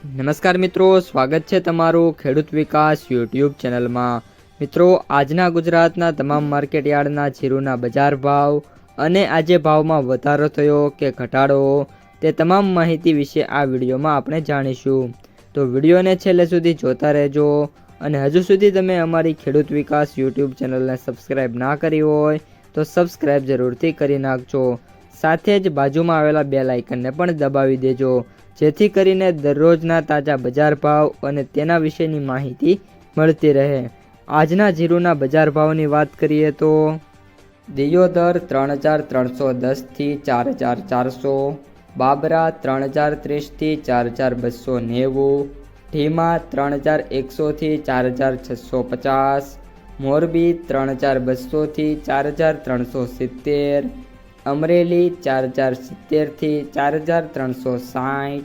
નમસ્કાર મિત્રો, સ્વાગત છે તમારું ખેડૂત વિકાસ યુટ્યુબ ચેનલમાં। મિત્રો, આજના ગુજરાતના તમામ માર્કેટયાર્ડના જીરુના બજાર ભાવ અને આજે ભાવમાં વધારો થયો કે ઘટાડો તે તમામ માહિતી વિશે આ વિડીયોમાં આપણે જાણીશું। તો વિડીયોને છેલ્લે સુધી જોતા રહેજો અને હજુ સુધી તમે અમારી ખેડૂત વિકાસ યુટ્યુબ ચેનલને સબસ્ક્રાઈબ ના કરી હોય તો સબસ્ક્રાઈબ જરૂરથી કરી નાખજો। સાથે જ બાજુમાં આવેલા બેલ આઇકનને પણ દબાવી દેજો, જેથી કરીને દરરોજના તાજા બજાર ભાવ અને તેના વિશેની માહિતી મળતી રહે। આજના જીરુના બજાર ભાવની વાત કરીએ તો દિયોદર 3310 થી 4400, બાબરા 3030 થી 4290, ઢીમા 3100 થી 4650, મોરબી 3200 થી 4370, અમરેલી 4070 થી 4360,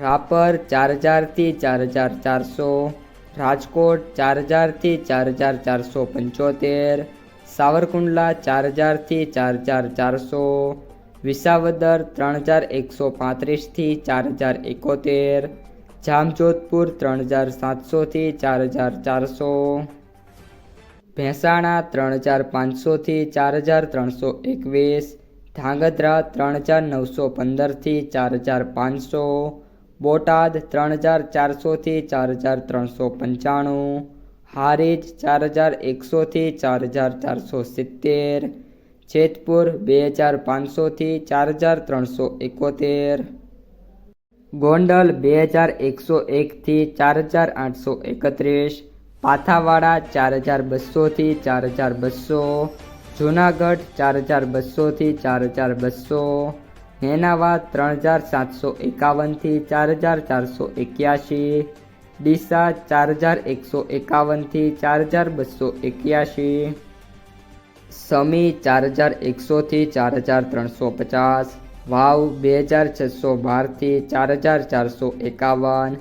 રાપર 4000 થી 4400, રાજકોટ 4000 થી 4475, સાવરકુંડલા 4000 થી 4400, વિસાવદર 3135 થી 4071, જામજોધપુર 3700 થી 4400, ભેંસાણા 3500 થી 4321, ધાંગધ્રા 3915 થી 4500, બોટાદ 3400 થી 4395, હારીજ 4100 થી 4470, જેતપુર 2500 થી 4371, ગોંડલ 2101 થી 4831, પાથાવાડા 4200 થી 4200, જૂનાગઢ 4200 થી 4200, નેનાવા 3751 થી 4481, ડીસા 4151 થી 4281, સમી 4100 થી 4350, વાવ 2612 થી 4451,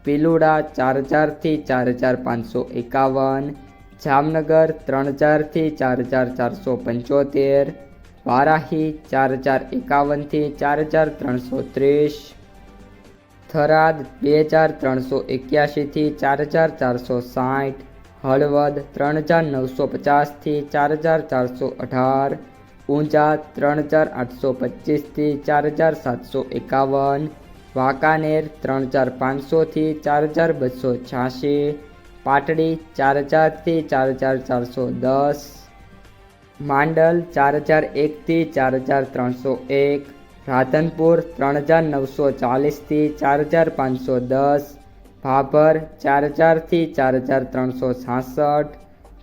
પીલુડા 4000 થી 4551, જામનગર 3000 થી 4475, વારાહી 4051 થી 4330, થરાદ 2381 થી 4460, હળવદ 3950 થી 4418, ઊંઝા 3825 થી 4751, વાંકાનેર 3500 થી 4286, પાટડી 4000 થી 4410, માંડલ 4001 થી 4301, રાધનપુર 3940 થી 4510, ભાભર 4000 થી 4366,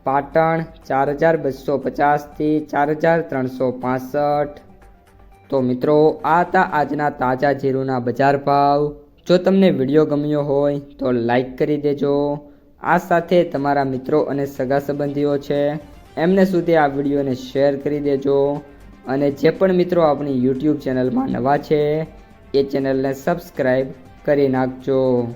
પાટણ 4250 થી 4365। તો મિત્રો, આ હતા આજના તાજા જીરુના બજાર ભાવ। જો તમને વિડીયો ગમ્યો હોય તો લાઈક કરી દેજો। આ સાથે તમારા મિત્રો અને સગા સંબંધીઓ છે એમને સુધી આ વિડીયોને શેર કરી દેજો અને જે પણ મિત્રો આપણી યુટ્યુબ ચેનલમાં નવા છે એ ચેનલને સબસ્ક્રાઈબ કરી નાખજો।